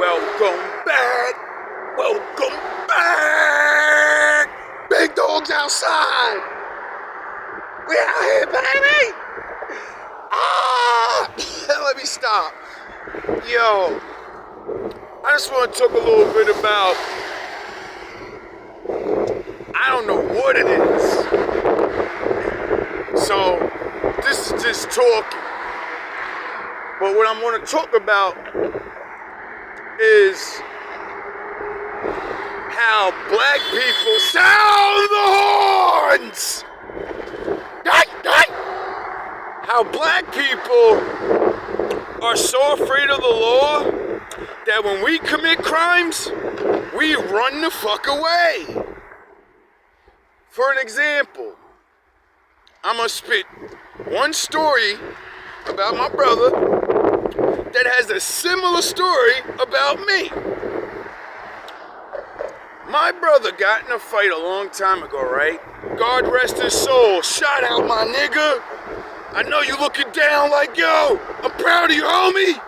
Welcome back. Welcome back. Big dogs outside. We out here, baby. Let me stop. Yo, I just want to talk a little bit about, I don't know what it is. So, this is just talking. But what I'm going to talk about is how black people sound the horns! How black people are so afraid of the law that when we commit crimes, we run the fuck away. For an example, I'm gonna spit one story about my brother that has a similar story about me. My brother got in a fight a long time ago, right? God rest his soul. Shout out, my nigga. I know you looking down like, yo, I'm proud of you, homie.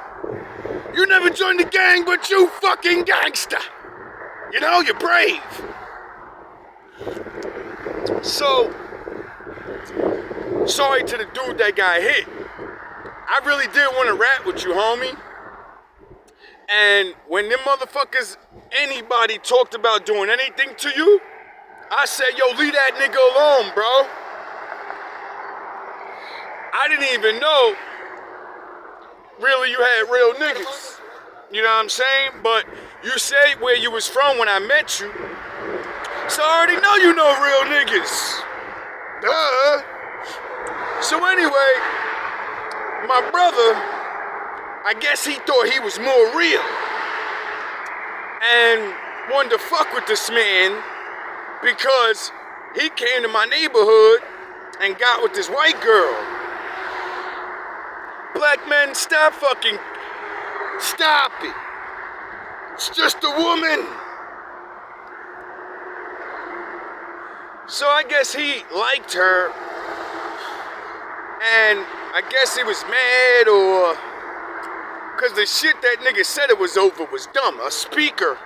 You never joined the gang, but you fucking gangster. You know, you're brave. So, sorry to the dude that got hit. I really did want to rap with you, homie. And when them motherfuckers, anybody talked about doing anything to you, I said, yo, leave that nigga alone, bro. I didn't even know, really, you had real niggas. You know what I'm saying? But you say where you was from when I met you, so I already know you know real niggas. Duh. So anyway, my brother, I guess he thought he was more real and wanted to fuck with this man because he came to my neighborhood and got with this white girl. Black men, stop fucking, stop it. It's just a woman. So I guess he liked her, and I guess he was mad, or because the shit that nigga said it was over was dumb. A speaker,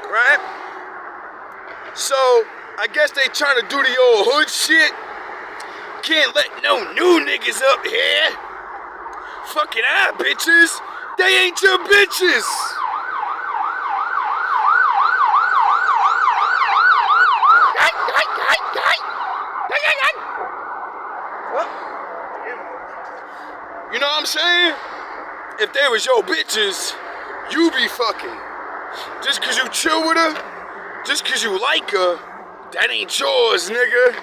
right? So I guess they trying to do the old hood shit. Can't let no new niggas up here. Fucking bitches. They ain't your bitches. You know what I'm saying? If they was your bitches, you be fucking. Just cause you chill with her, just cause you like her, that ain't yours, nigga.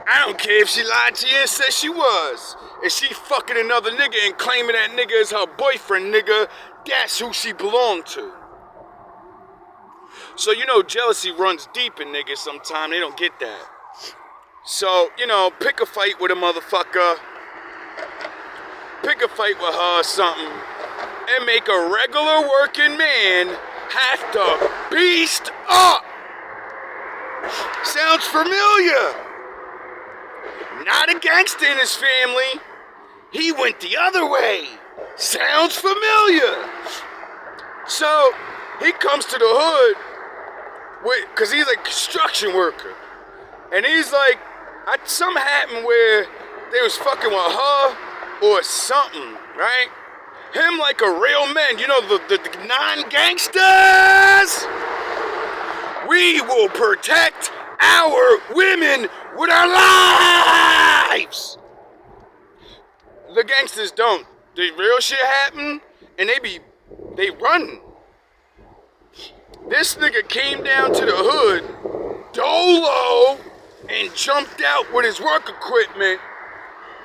I don't care if she lied to you and said she was. If she fucking another nigga and claiming that nigga as her boyfriend, nigga, that's who she belonged to. So, you know, jealousy runs deep in niggas sometimes. They don't get that. So, you know, pick a fight with a motherfucker. Pick a fight with her or something. And make a regular working man have to beast up. Sounds familiar. Not a gangster in his family. He went the other way. Sounds familiar. So, he comes to the hood because he's a construction worker. And he's like, something happened where they was fucking with her or something, right? Him like a real man, you know, the non-gangsters. We will protect our women with our lives. The gangsters don't. The real shit happen, and they run. This nigga came down to the hood, dolo, and jumped out with his work equipment,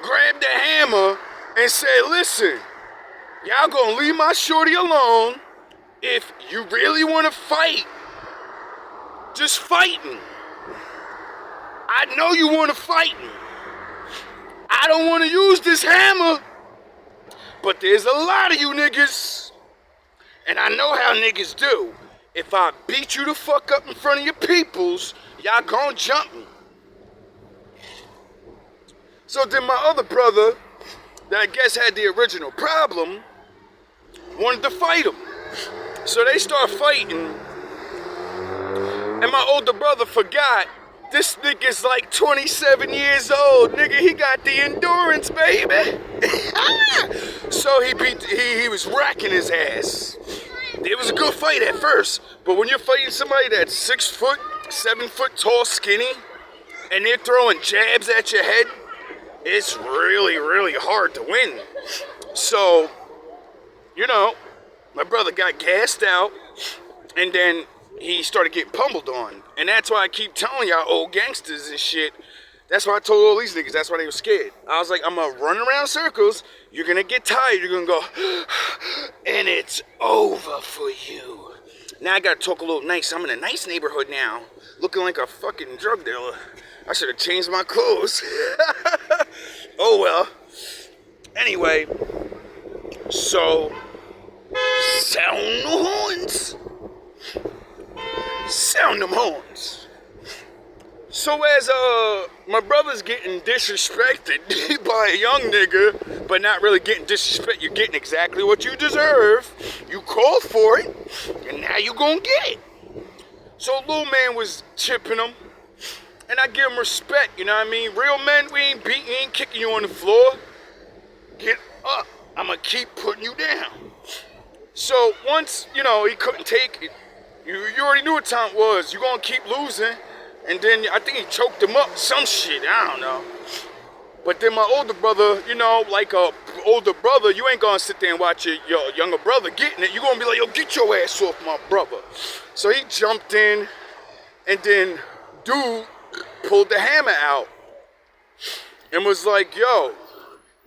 grabbed a hammer, and said, listen, y'all gonna leave my shorty alone. If you really wanna fight, just fighting. I know you wanna fight me. I don't wanna use this hammer, but there's a lot of you niggas, and I know how niggas do. If I beat you the fuck up in front of your peoples, y'all gon' jump me. So then my other brother, that I guess had the original problem, wanted to fight him. So they start fighting, and my older brother forgot this nigga's like 27 years old. Nigga, he got the endurance, baby. So he was racking his ass. It was a good fight at first, but when you're fighting somebody that's 6 foot, 7 foot tall, skinny, and they're throwing jabs at your head, it's really, really hard to win. So, you know, my brother got gassed out, and then he started getting pummeled on. And that's why I keep telling y'all old gangsters and shit. That's why I told all these niggas, that's why they were scared. I was like, I'm gonna run around circles, you're gonna get tired, you're gonna go, and it's over for you. Now I gotta talk a little nice. I'm in a nice neighborhood now, looking like a fucking drug dealer. I should have changed my clothes. Oh well. Anyway, so, sound the horns. Sound them horns. So as my brother's getting disrespected by a young nigga, but not really getting disrespected, you're getting exactly what you deserve. You called for it, and now you gonna get it. So little man was chipping him, and I give him respect, you know what I mean? Real men, we ain't beating, ain't kicking you on the floor. Get up, I'ma keep putting you down. So once, you know, he couldn't take it, you already knew what time it was. You gonna keep losing. And then I think he choked him up, some shit, I don't know. But then my older brother, you know, like a older brother, you ain't gonna sit there and watch your younger brother getting it. You gonna be like, yo, get your ass off my brother. So he jumped in, and then dude pulled the hammer out and was like, yo,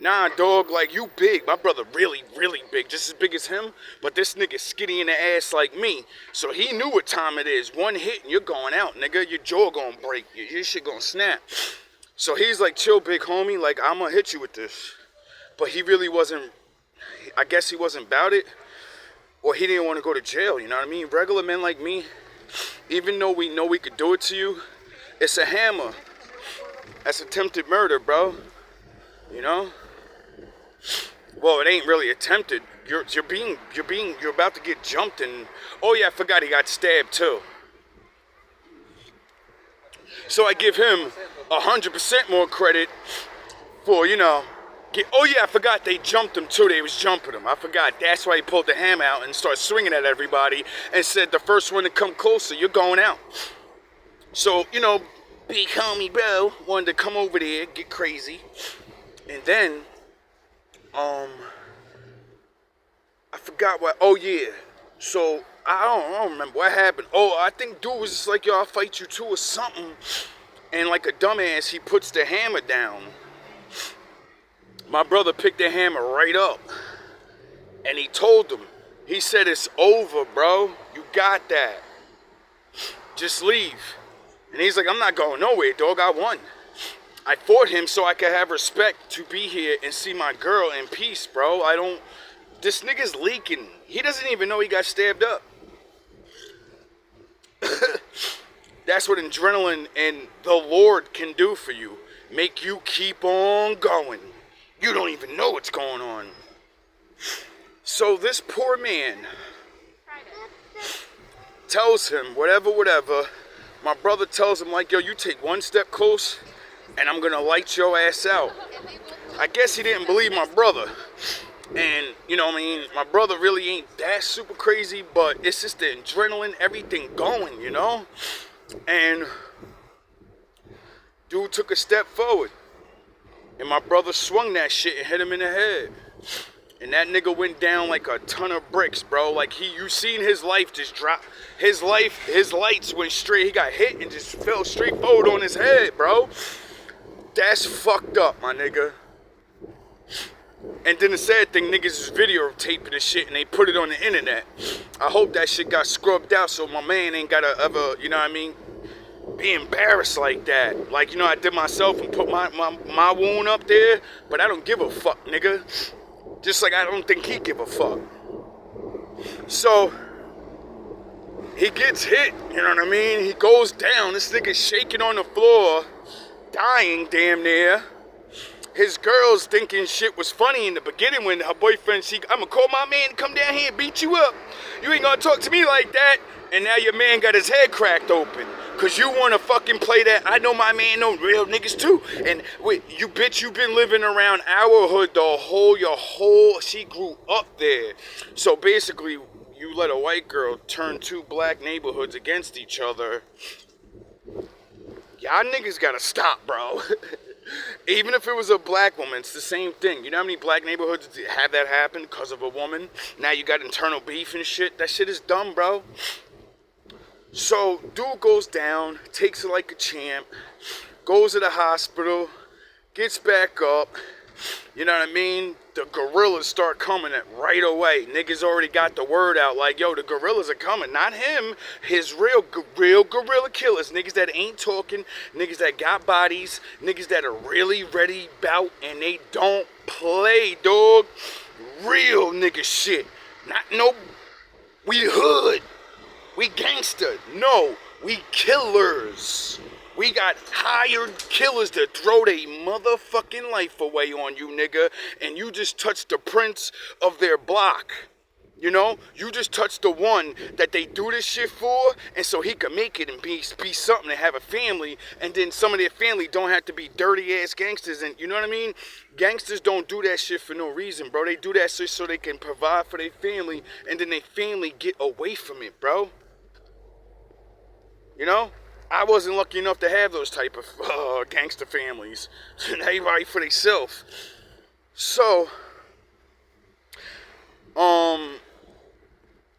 nah, dog, like, you big. My brother really, really big, just as big as him, but this nigga skinny in the ass like me. So he knew what time it is. One hit and you're going out, nigga. Your jaw gonna break. Your shit gonna snap. So he's like, chill, big homie. Like, I'm gonna hit you with this. But he really wasn't, I guess he wasn't about it, or he didn't want to go to jail, you know what I mean? Regular men like me, even though we know we could do it to you, it's a hammer. That's attempted murder, bro. You know? Well, it ain't really attempted. You're about to get jumped, and oh yeah, I forgot he got stabbed too. So I give him 100% more credit for, you know, oh yeah, I forgot they jumped him too. They was jumping him. I forgot. That's why he pulled the hammer out and started swinging at everybody and said, the first one to come closer, you're going out. So, you know, big homie bro wanted to come over there, get crazy, and then I forgot what, oh yeah, so I don't remember what happened. Oh, I think dude was just like, yo, I'll fight you too or something, and like a dumbass, he puts the hammer down. My brother picked the hammer right up, and he told him, he said, it's over, bro, you got that, just leave. And he's like, I'm not going nowhere, dog, I won. I fought him so I could have respect to be here and see my girl in peace, bro. This nigga's leaking. He doesn't even know he got stabbed up. That's what adrenaline and the Lord can do for you. Make you keep on going. You don't even know what's going on. So this poor man tells him, whatever. My brother tells him, like, yo, you take one step close, and I'm gonna light your ass out. I guess he didn't believe my brother. And, you know what I mean, my brother really ain't that super crazy, but it's just the adrenaline, everything going, you know? And dude took a step forward, and my brother swung that shit and hit him in the head. And that nigga went down like a ton of bricks, bro. Like, you seen his life just drop. His lights went straight. He got hit and just fell straight forward on his head, bro. That's fucked up, my nigga. And then the sad thing, niggas is videotaping this shit and they put it on the internet. I hope that shit got scrubbed out so my man ain't gotta ever, you know what I mean, be embarrassed like that. Like, you know, I did myself and put my wound up there, but I don't give a fuck, nigga. Just like I don't think he give a fuck. So, he gets hit, you know what I mean? He goes down, this nigga's shaking on the floor, dying damn near. His girl's thinking shit was funny in the beginning when her boyfriend, I'ma call my man to come down here and beat you up. You ain't gonna talk to me like that. And now your man got his head cracked open. Cause you wanna fucking play that. I know my man know real niggas too. And wait, you bitch, you been living around our hood she grew up there. So basically, you let a white girl turn two black neighborhoods against each other. Y'all niggas gotta stop, bro. Even if it was a black woman, it's the same thing. You know how many black neighborhoods have that happen because of a woman? Now you got internal beef and shit. That shit is dumb, bro. So, dude goes down, takes it like a champ, goes to the hospital, gets back up. You know what I mean? The gorillas start coming at right away. Niggas already got the word out like, yo, the gorillas are coming. Not him. His real gorilla killers. Niggas that ain't talking. Niggas that got bodies. Niggas that are really ready bout and they don't play, dog. Real nigga shit. Not no, we hood. We gangster. No, we killers. We got hired killers to throw their motherfucking life away on you, nigga. And you just touched the prince of their block. You know? You just touched the one that they do this shit for. And so he could make it and be something and have a family. And then some of their family don't have to be dirty ass gangsters. And you know what I mean? Gangsters don't do that shit for no reason, bro. They do that shit so they can provide for their family. And then their family get away from it, bro. You know? I wasn't lucky enough to have those type of gangster families. Everybody for themselves. So,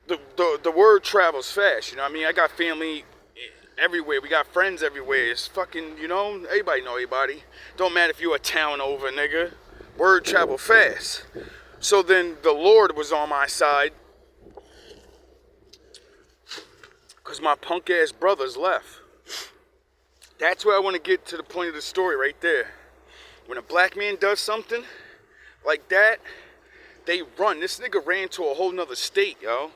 the word travels fast. You know what I mean? I got family everywhere. We got friends everywhere. It's fucking, you know, everybody know everybody. Don't matter if you a town over, nigga. Word travel fast. So then the Lord was on my side. Because my punk ass brothers left. That's where I want to get to the point of the story right there. When a black man does something like that, they run. This nigga ran to a whole nother state, yo.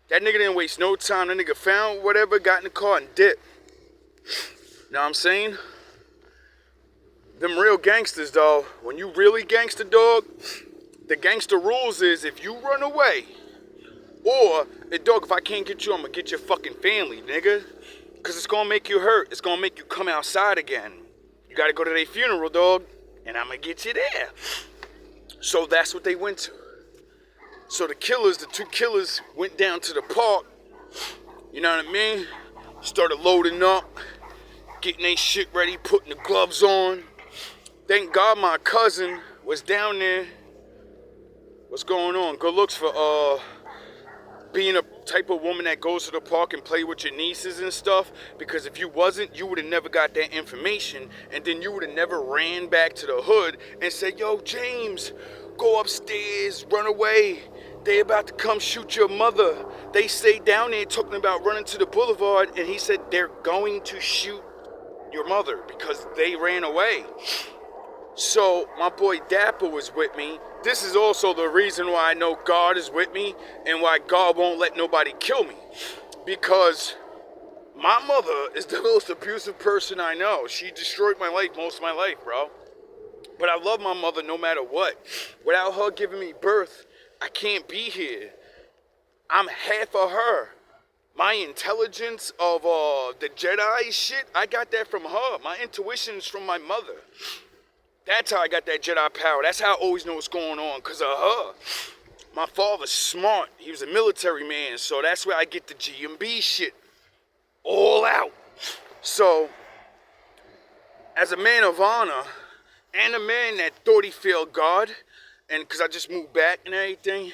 That nigga didn't waste no time. That nigga found whatever, got in the car and dipped. Know what I'm saying? Them real gangsters, though, when you really gangster, dog, the gangster rules is if you run away, or, dog, if I can't get you, I'm gonna get your fucking family, nigga. Because it's going to make you hurt. It's going to make you come outside again. You got to go to their funeral, dog. And I'm going to get you there. So that's what they went to. So the two killers went down to the park. You know what I mean? Started loading up. Getting their shit ready. Putting the gloves on. Thank God my cousin was down there. What's going on? Good looks for, being a type of woman that goes to the park and play with your nieces and stuff, because if you wasn't, you would have never got that information, and then you would have never ran back to the hood and said, yo, James, go upstairs, run away. They about to come shoot your mother. They stayed down there talking about running to the boulevard, and he said they're going to shoot your mother because they ran away. So my boy Dapper was with me. This is also the reason why I know God is with me and why God won't let nobody kill me. Because my mother is the most abusive person I know. She destroyed my life most of my life, bro. But I love my mother no matter what. Without her giving me birth, I can't be here. I'm half of her. My intelligence of the Jedi shit, I got that from her. My intuition's from my mother. That's how I got that Jedi power. That's how I always know what's going on, because of her. My father's smart. He was a military man, so that's where I get the GMB shit all out. So, as a man of honor, and a man that thought he failed God, and because I just moved back and everything,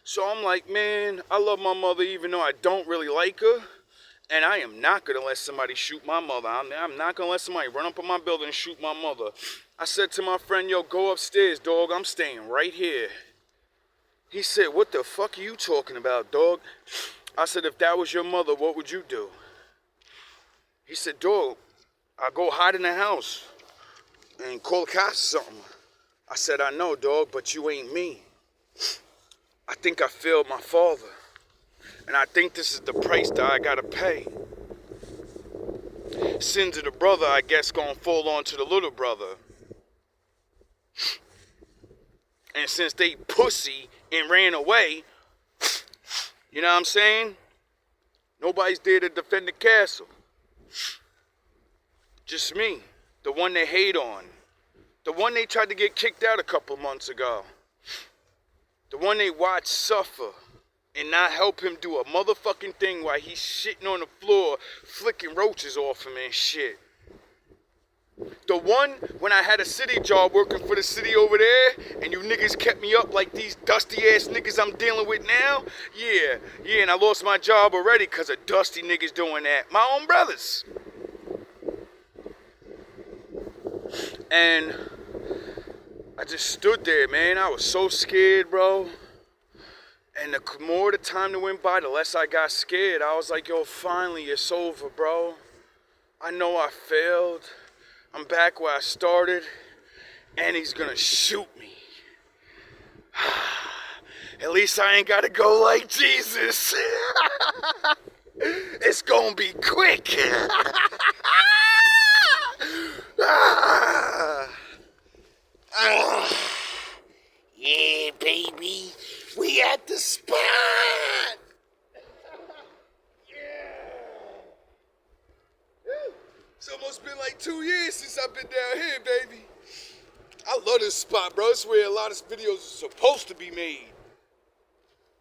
so I'm like, man, I love my mother even though I don't really like her. And I am not going to let somebody shoot my mother. I'm not going to let somebody run up on my building and shoot my mother. I said to my friend, yo, go upstairs, dog. I'm staying right here. He said, what the fuck are you talking about, dog? I said, if that was your mother, what would you do? He said, dog, I'll go hide in the house and call the cops or something. I said, I know, dog, but you ain't me. I think I failed my father. And I think this is the price that I gotta pay. Sins of the brother, I guess, gonna fall on to the little brother. And since they pussy and ran away, You know what I'm saying? Nobody's there to defend the castle. Just me. The one they hate on. The one they tried to get kicked out a couple months ago. The one they watched suffer and not help him do a motherfucking thing while he's shitting on the floor, flicking roaches off him and shit. The one when I had a city job working for the city over there and you niggas kept me up like these dusty ass niggas I'm dealing with now. Yeah, and I lost my job already because of dusty niggas doing that. My own brothers. And I just stood there, man. I was so scared, bro. And the more the time that went by, the less I got scared. I was like, yo, finally, it's over, bro. I know I failed. I'm back where I started. And he's gonna shoot me. At least I ain't gotta go like Jesus. It's gonna be quick. Yeah, baby. We at the spot. It's almost been like 2 years since I've been down here, baby. I love this spot, bro. It's where a lot of videos are supposed to be made.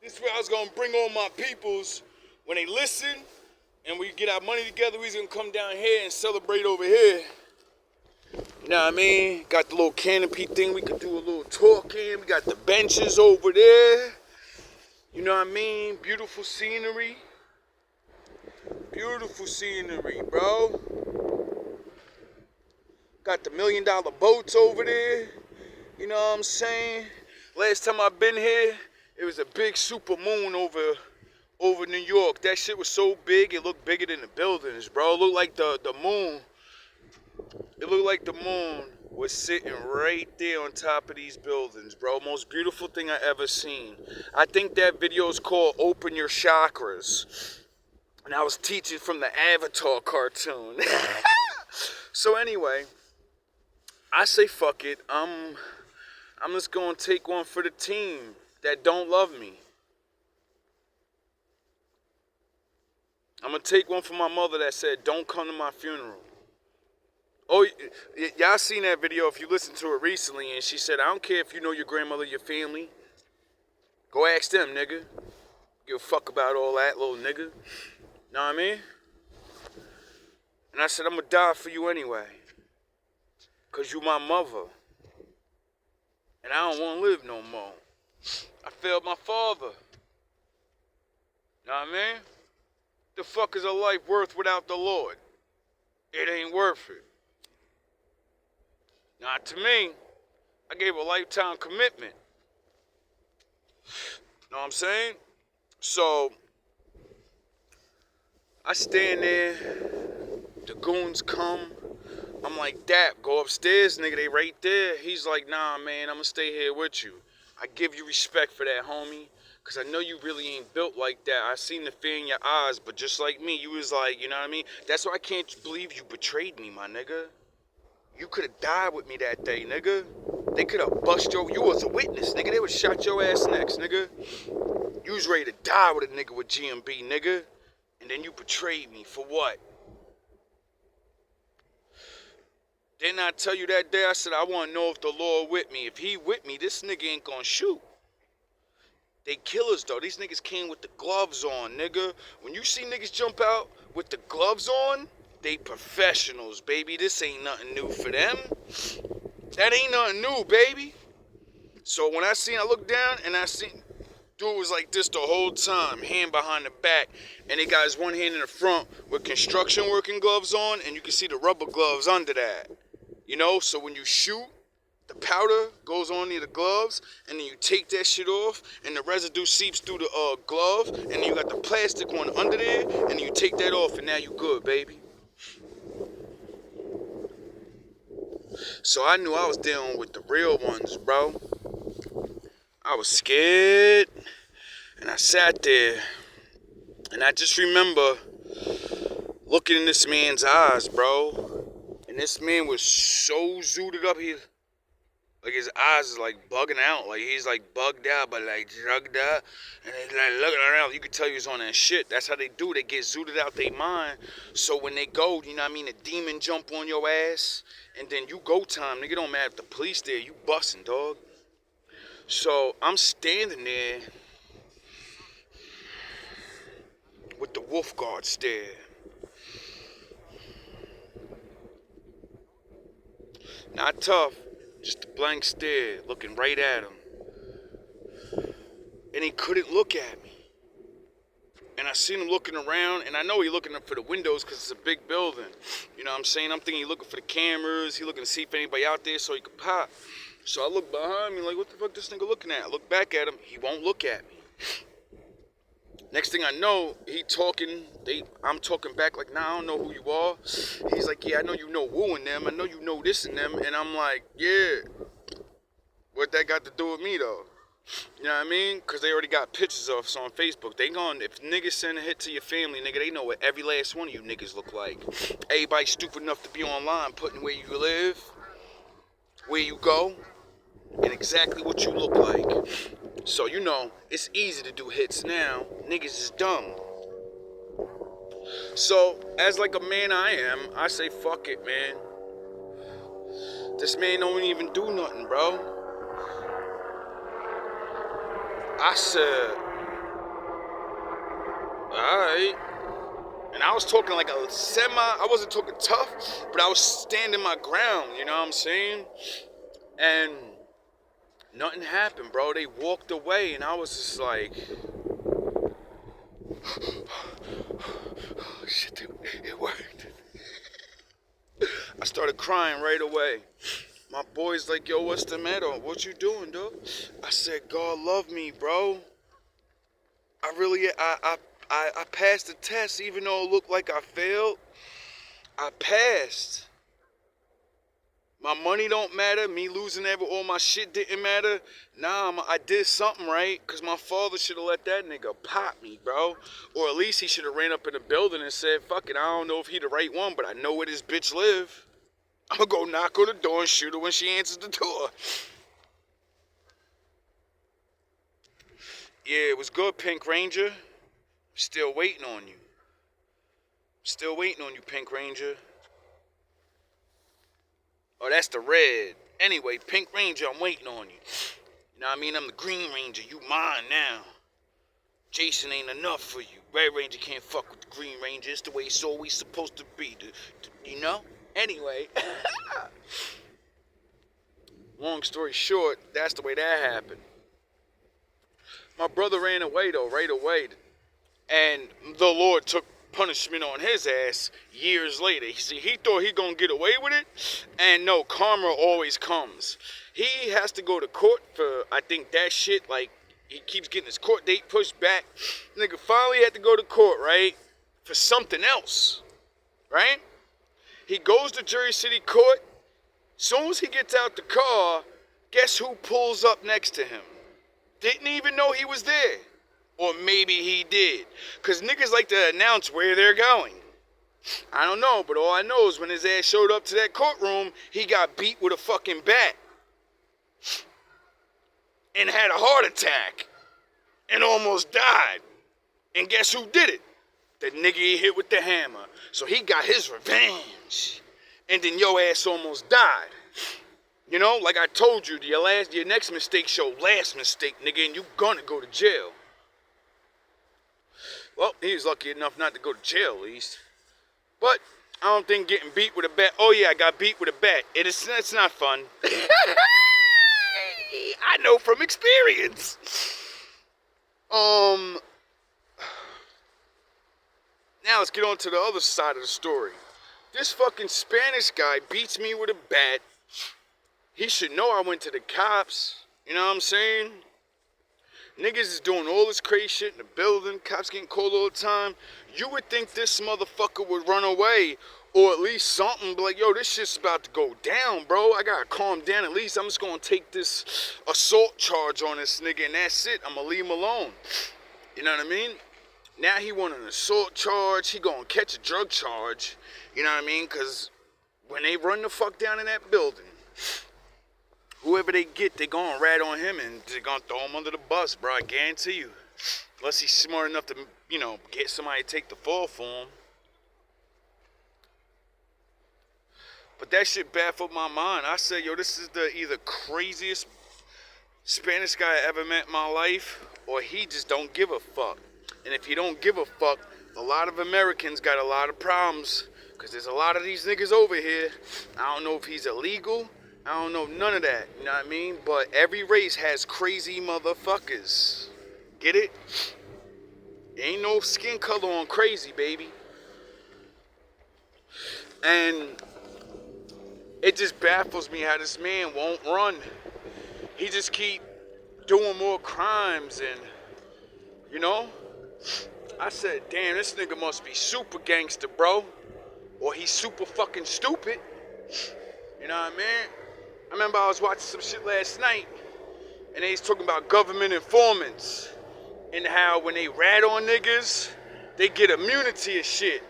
This is where I was gonna bring on my peoples when they listen and we get our money together. We're gonna come down here and celebrate over here. You know what I mean? Got the little canopy thing. We could do a little talking. We got the benches over there. You know what I mean? Beautiful scenery. Beautiful scenery, bro. Got the $1 million boats over there. You know what I'm saying? Last time I've been here, it was a big super moon over New York. That shit was so big, it looked bigger than the buildings, bro. It looked like the moon. It looked like the moon was sitting right there on top of these buildings, bro. Most beautiful thing I ever seen. I think that video is called Open Your Chakras. And I was teaching from the Avatar cartoon. So anyway, I say fuck it. I'm just gonna take one for the team that don't love me. I'm gonna take one for my mother that said, don't come to my funeral. Oh, y'all seen that video if you listened to it recently, and she said, I don't care if you know your grandmother, your family. Go ask them, nigga. Give a fuck about all that, little nigga. Know what I mean? And I said, I'm gonna die for you anyway. Because you my mother. And I don't want to live no more. I failed my father. Know what I mean? The fuck is a life worth without the Lord? It ain't worth it. Not to me. I gave a lifetime commitment. Know what I'm saying? So, I stand there. The goons come. I'm like, Dap, go upstairs, nigga. They right there. He's like, nah, man, I'm gonna stay here with you. I give you respect for that, homie. Because I know you really ain't built like that. I seen the fear in your eyes, but just like me, you was like, you know what I mean? That's why I can't believe you betrayed me, my nigga. You could have died with me that day, nigga. They could have bust you was a witness, nigga. They would shot your ass next, nigga. You was ready to die with a nigga with GMB, nigga. And then you betrayed me for what? Didn't I tell you that day? I said, I want to know if the Lord with me. If he with me, this nigga ain't gonna shoot. They killers, though. These niggas came with the gloves on, nigga. When you see niggas jump out with the gloves on, they professionals, baby. This ain't nothing new for them. That ain't nothing new, baby. So when I looked down and I seen, dude was like this the whole time, hand behind the back. And they got his one hand in the front with construction working gloves on, and you can see the rubber gloves under that. You know, so when you shoot, the powder goes on near the gloves, and then you take that shit off, and the residue seeps through the glove, and then you got the plastic one under there, and then you take that off, and now you good, baby. So I knew I was dealing with the real ones, bro. I was scared, and I sat there, and I just remember looking in this man's eyes, bro. And this man was so zooted up, he Like his eyes is like bugging out. Like he's like bugged out, but like drugged up. And he's like looking around. You can tell he was on that shit. That's how they do. They get zooted out their mind. So when they go, you know what I mean? The demon jump on your ass. And then you go time. Nigga don't matter if the police there. You busting, dog. So I'm standing there with the wolf guard stare. Not tough. Just a blank stare, looking right at him. And he couldn't look at me. And I seen him looking around, and I know he looking up for the windows because it's a big building. You know what I'm saying? I'm thinking he looking for the cameras. He looking to see if anybody out there so he could pop. So I look behind me like, what the fuck this nigga looking at? I look back at him. He won't look at me. Next thing I know, he talking. I'm talking back like, nah, I don't know who you are. He's like, yeah, I know you know Woo and them. I know you know this and them. And I'm like, yeah. What that got to do with me, though? You know what I mean? Because they already got pictures of us on Facebook. They gone, if niggas send a hit to your family, nigga, they know what every last one of you niggas look like. Everybody stupid enough to be online, putting where you live, where you go, and exactly what you look like. So, you know, it's easy to do hits now. Niggas is dumb. So, as like a man I am, I say, fuck it, man. This man don't even do nothing, bro. I said, alright. And I was talking like a I wasn't talking tough, but I was standing my ground, you know what I'm saying? And nothing happened, bro. They walked away, and I was just like, oh, shit, it worked. I started crying right away. My boy's like, yo, what's the matter? What you doing, dog? I said, God love me, bro. I passed the test, even though it looked like I failed. I passed. My money don't matter. Me losing all my shit didn't matter. Nah, I did something right, because my father should have let that nigga pop me, bro. Or at least he should have ran up in the building and said, fuck it, I don't know if he the right one, but I know where this bitch live. I'm gonna go knock on the door and shoot her when she answers the door. Yeah, it was good, Pink Ranger. Still waiting on you. Still waiting on you, Pink Ranger. Oh, that's the red. Anyway, Pink Ranger, I'm waiting on you. You know what I mean? I'm the Green Ranger. You mine now. Jason ain't enough for you. Red Ranger can't fuck with the Green Ranger. It's the way it's always supposed to be. You know? Anyway. Long story short, that's the way that happened. My brother ran away, though, right away. And the Lord took punishment on his ass years later. See, he thought he gonna get away with it. And no, karma always comes. He has to go to court for, I think, that shit. Like, he keeps getting his court date pushed back. Nigga finally had to go to court, right? For something else. Right? He goes to Jersey City Court. Soon as he gets out the car, guess who pulls up next to him? Didn't even know he was there. Or maybe he did. Because niggas like to announce where they're going. I don't know, but all I know is when his ass showed up to that courtroom, he got beat with a fucking bat. And had a heart attack. And almost died. And guess who did it? The nigga he hit with the hammer. So he got his revenge. And then your ass almost died. You know, like I told you, your next mistake your last mistake, nigga, and you gonna go to jail. Well, he was lucky enough not to go to jail, at least. But I don't think getting beat with a bat. Oh yeah, I got beat with a bat. It's not fun. I know from experience. Now let's get on to the other side of the story. This fucking Spanish guy beats me with a bat. He should know I went to the cops. You know what I'm saying? Niggas is doing all this crazy shit in the building. Cops getting called all the time. You would think this motherfucker would run away. Or at least something. Be like, yo, this shit's about to go down, bro. I gotta calm down. At least I'm just gonna take this assault charge on this nigga. And that's it. I'm gonna leave him alone. You know what I mean? Now he want an assault charge. He gonna catch a drug charge. You know what I mean? Because when they run the fuck down in that building, whoever they get, they gonna rat on him and they're gonna throw him under the bus, bro. I guarantee you. Unless he's smart enough to, get somebody to take the fall for him. But that shit baffled my mind. I said, yo, this is the either craziest Spanish guy I ever met in my life, or he just don't give a fuck. And if he don't give a fuck, a lot of Americans got a lot of problems, because there's a lot of these niggas over here. I don't know if he's illegal. I don't know none of that, you know what I mean? But every race has crazy motherfuckers. Get it? Ain't no skin color on crazy, baby. And it just baffles me how this man won't run. He just keep doing more crimes and, I said, damn, this nigga must be super gangster, bro. Or he's super fucking stupid. You know what I mean? I remember I was watching some shit last night and they was talking about government informants and how when they rat on niggas, they get immunity and shit.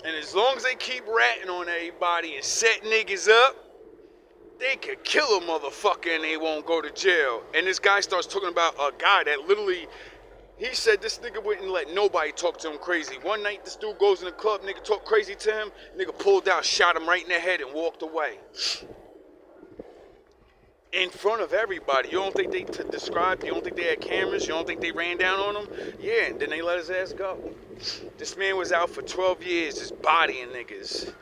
And as long as they keep ratting on everybody and set niggas up, they could kill a motherfucker and they won't go to jail. And this guy starts talking about a guy that literally, he said this nigga wouldn't let nobody talk to him crazy. One night this dude goes in the club, nigga talk crazy to him, nigga pulled out, shot him right in the head and walked away. In front of everybody. You don't think they described, you don't think they had cameras, you don't think they ran down on him? Yeah, and then they let his ass go. This man was out for 12 years just bodying niggas.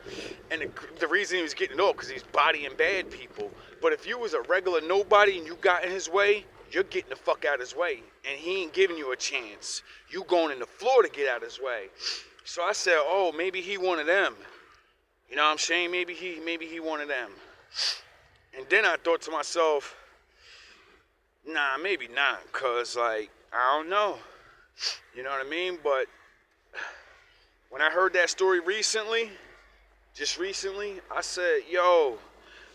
And the reason he was getting it off, because he's bodying bad people. But if you was a regular nobody and you got in his way, you're getting the fuck out of his way. And he ain't giving you a chance. You going in the floor to get out of his way. So I said, oh, maybe he one of them. You know what I'm saying? Maybe he one of them. And then I thought to myself, nah, maybe not. Because, I don't know. You know what I mean? But when I heard that story just recently, I said, yo,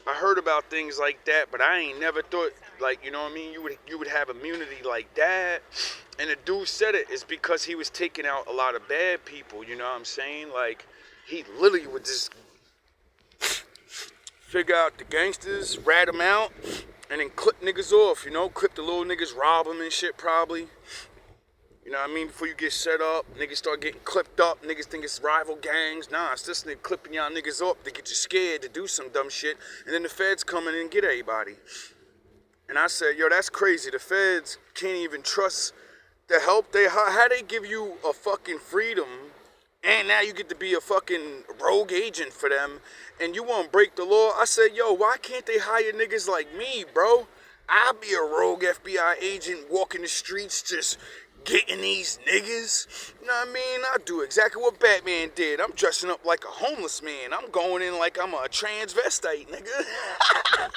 I heard about things like that, but I ain't never thought, you know what I mean? You would have immunity like that. And the dude said it's because he was taking out a lot of bad people, you know what I'm saying? He literally would just figure out the gangsters, rat them out, and then clip niggas off, clip the little niggas, rob them and shit probably. You know what I mean? Before you get set up, niggas start getting clipped up, niggas think it's rival gangs. Nah, it's this nigga clipping y'all niggas up to get you scared to do some dumb shit, and then the feds come in and get everybody. And I said, yo, that's crazy. The feds can't even trust the help how they give you a fucking freedom, and now you get to be a fucking rogue agent for them, and you want to break the law. I said, yo, why can't they hire niggas like me, bro? I'll be a rogue FBI agent walking the streets just getting these niggas. You know what I mean? I do exactly what Batman did. I'm dressing up like a homeless man. I'm going in like I'm a transvestite, nigga.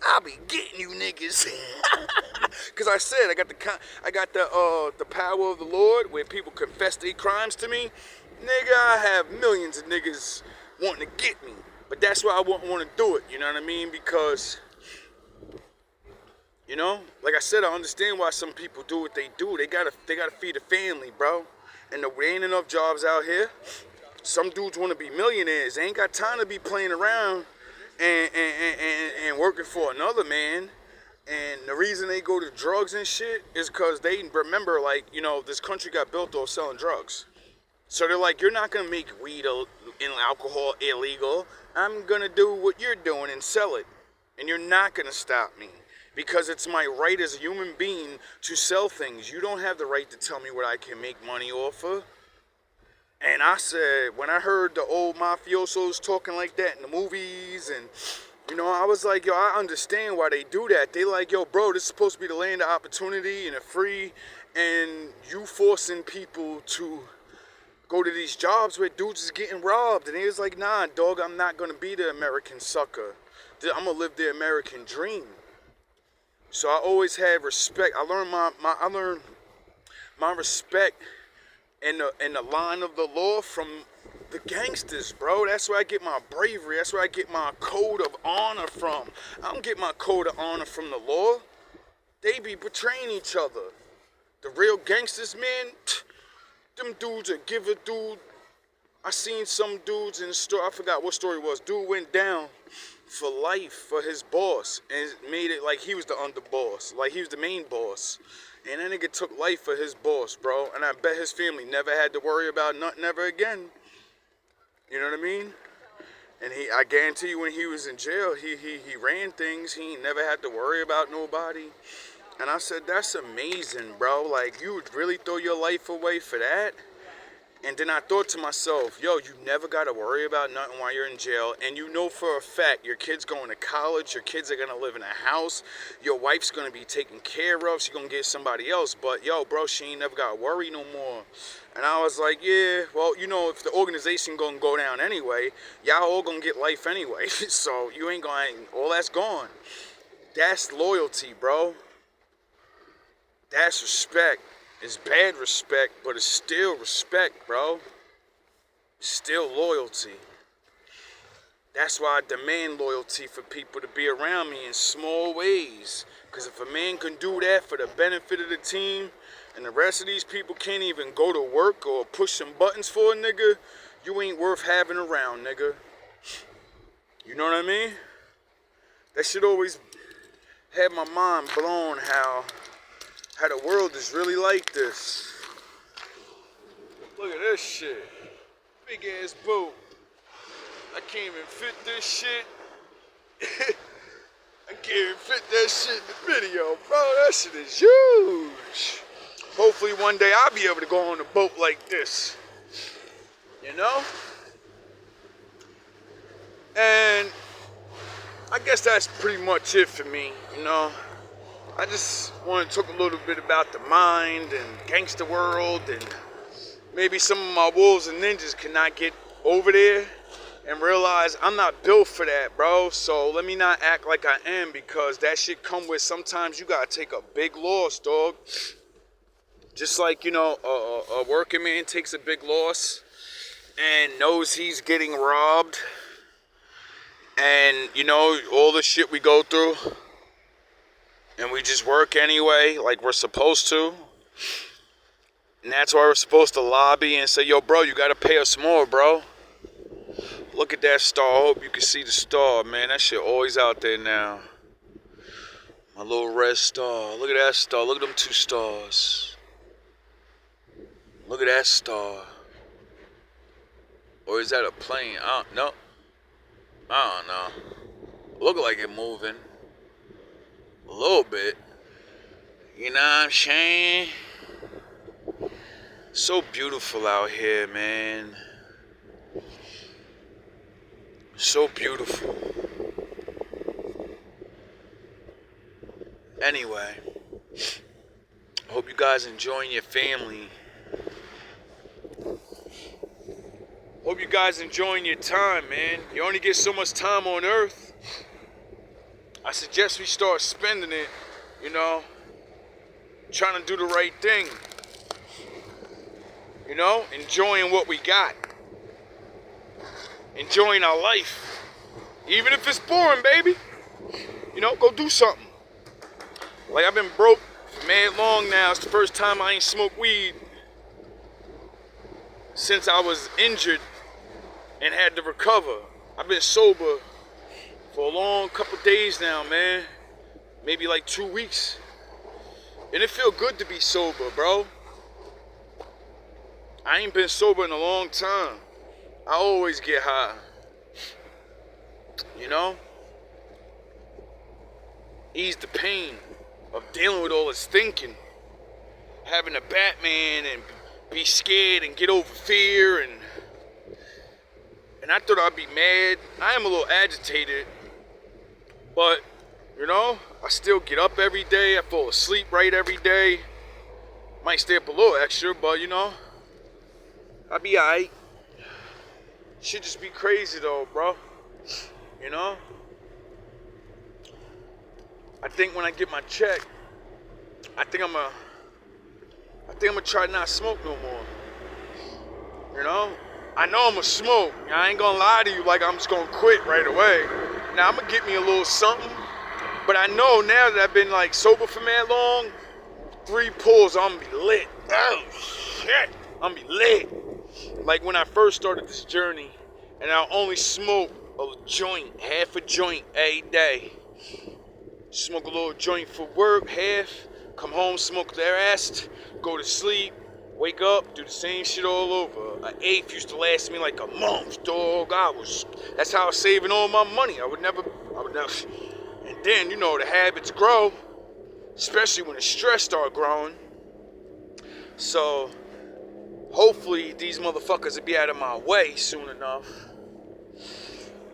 I'll be getting you niggas. Cause I said I got the power of the Lord where people confess their crimes to me. Nigga, I have millions of niggas wanting to get me. But that's why I wouldn't want to do it, you know what I mean? Because, like I said, I understand why some people do what they do. They gotta feed a family, bro. And there ain't enough jobs out here. Some dudes want to be millionaires. They ain't got time to be playing around and working for another man. And the reason they go to drugs and shit is because they remember, this country got built off selling drugs. So they're like, you're not going to make weed and alcohol illegal. I'm going to do what you're doing and sell it. And you're not going to stop me. Because it's my right as a human being to sell things. You don't have the right to tell me what I can make money off of. And I said, when I heard the old mafiosos talking like that in the movies, and, I was like, yo, I understand why they do that. They like, yo, bro, this is supposed to be the land of opportunity and a free, and you forcing people to go to these jobs where dudes is getting robbed. And he was like, nah, dog, I'm not going to be the American sucker. I'm going to live the American dream. So I always had respect. I learned my respect in the line of the law from the gangsters, bro. That's where I get my bravery. That's where I get my code of honor from. I don't get my code of honor from the law. They be betraying each other. The real gangsters, man, them dudes will give a dude. I seen some dudes in the store. I forgot what story it was. Dude went down for life for his boss and made it like he was the underboss, like he was the main boss. And that nigga took life for his boss, bro. And I bet his family never had to worry about nothing ever again. You know what I mean? And I guarantee you when he was in jail, he ran things. He never had to worry about nobody. And I said, that's amazing, bro. Like, you would really throw your life away for that? And then I thought to myself, yo, you never got to worry about nothing while you're in jail. And you know for a fact your kid's going to college, your kids are going to live in a house, your wife's going to be taken care of, she's going to get somebody else. But, yo, bro, she ain't never got to worry no more. And I was like, yeah, well, you know, if the organization going to go down anyway, y'all all going to get life anyway. So you ain't going, all that's gone. That's loyalty, bro. That's respect. It's bad respect, but it's still respect, bro. Still loyalty. That's why I demand loyalty for people to be around me in small ways. Because if a man can do that for the benefit of the team, and the rest of these people can't even go to work or push some buttons for a nigga, you ain't worth having around, nigga. You know what I mean? That shit always had my mind blown how the world is really like this. Look at this shit. Big ass boat. I can't even fit this shit. I can't even fit that shit in the video, bro. That shit is huge. Hopefully one day I'll be able to go on a boat like this. You know? And I guess that's pretty much it for me, you know? I just want to talk a little bit about the mind and gangster world, and maybe some of my wolves and ninjas cannot get over there and realize I'm not built for that, bro. So let me not act like I am, because that shit come with sometimes you gotta take a big loss, dog. Just like, you know, a working man takes a big loss and knows he's getting robbed, and you know all the shit we go through. And we just work anyway, like we're supposed to. And that's why we're supposed to lobby and say, yo, bro, you gotta pay us more, bro. Look at that star. I hope you can see the star, man. That shit always out there now. My little red star. Look at that star. Look at them 2 stars. Look at that star. Or is that a plane? I don't know. Look like it moving. A little bit. You know what I'm saying? So beautiful out here, man. So beautiful. Anyway, I hope you guys enjoying your family. Hope you guys enjoying your time, man. You only get so much time on earth. I suggest we start spending it, you know, trying to do the right thing. You know, enjoying what we got. Enjoying our life. Even if it's boring, baby. You know, go do something. Like, I've been broke mad long now. It's the first time I ain't smoked weed since I was injured and had to recover. I've been sober for a long couple days now, man. Maybe like 2 weeks. And it feel good to be sober, bro. I ain't been sober in a long time. I always get high. You know? Ease the pain of dealing with all this thinking. Having a Batman and be scared and get over fear, and I thought I'd be mad. I am a little agitated. But, you know, I still get up every day. I fall asleep right every day. Might stay up a little extra, but, you know, I'll be alright. Should just be crazy, though, bro. You know? I think when I get my check, I think I'm gonna try not smoke no more. You know? I know I'm gonna smoke. I ain't gonna lie to you like I'm just gonna quit right away. Now, I'm gonna get me a little something, but I know now that I've been like sober for that long, 3 pulls, I'm gonna be lit. Oh, shit, I'm gonna be lit. Like when I first started this journey, and I only smoked a joint, half a joint a day. Smoke a little joint for work, half. Come home, smoke the rest. Go to sleep. Wake up, do the same shit all over. An eighth used to last me like a month, dog. That's how I was saving all my money. I would never. And then, the habits grow, especially when the stress start growing. So, hopefully these motherfuckers will be out of my way soon enough.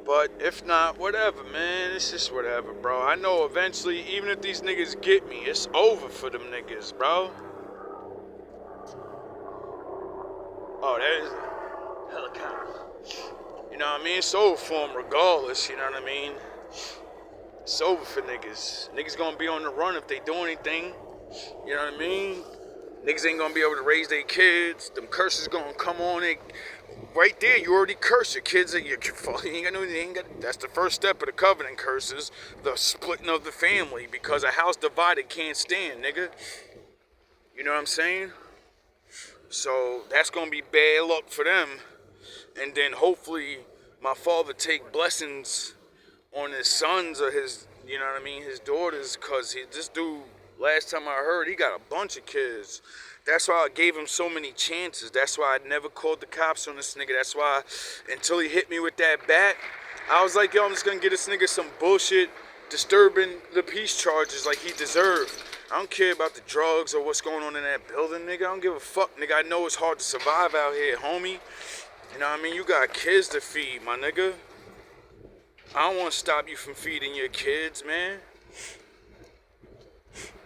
But if not, whatever, man. It's just whatever, bro. I know eventually, even if these niggas get me, it's over for them niggas, bro. Oh, there's a helicopter. You know what I mean? It's over for them regardless, you know what I mean? It's over for niggas. Niggas gonna be on the run if they do anything. You know what I mean? Niggas ain't gonna be able to raise their kids. Them curses gonna come on it. Right there, you already cursed your kids. That's the first step of the covenant curses, the splitting of the family, because a house divided can't stand, nigga. You know what I'm saying? So that's gonna be bad luck for them. And then hopefully my father take blessings on his sons or his, his daughters, because this dude, last time I heard, he got a bunch of kids. That's why I gave him so many chances. That's why I never called the cops on this nigga. That's why, until he hit me with that bat, I was like, yo, I'm just gonna get this nigga some bullshit, disturbing the peace charges like he deserved. I don't care about the drugs or what's going on in that building, nigga. I don't give a fuck, nigga. I know it's hard to survive out here, homie. You know what I mean? You got kids to feed, my nigga. I don't want to stop you from feeding your kids, man.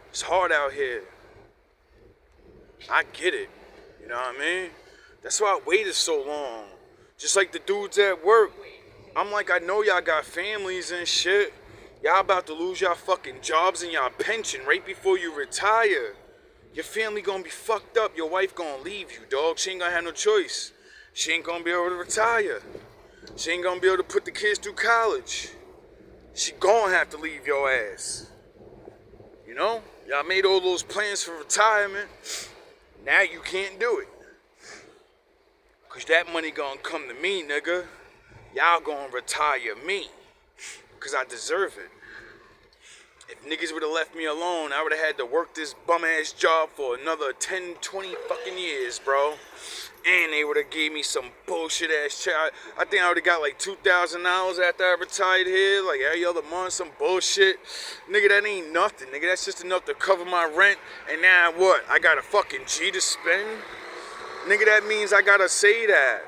It's hard out here. I get it. You know what I mean? That's why I waited so long. Just like the dudes at work. I'm like, I know y'all got families and shit. Y'all about to lose y'all fucking jobs and y'all pension right before you retire. Your family gonna be fucked up. Your wife gonna leave you, dog. She ain't gonna have no choice. She ain't gonna be able to retire. She ain't gonna be able to put the kids through college. She gonna have to leave your ass. You know? Y'all made all those plans for retirement. Now you can't do it. Cause that money gonna come to me, nigga. Y'all gonna retire me. Cause I deserve it. If niggas would've left me alone, I would've had to work this bum ass job for another 10, 20 fucking years, bro. And they would've gave me some bullshit ass check. I think I would've got like $2,000 after I retired here, like every other month, some bullshit. Nigga, that ain't nothing, nigga. That's just enough to cover my rent. And now what? I got a fucking G to spend? Nigga, that means I gotta say that.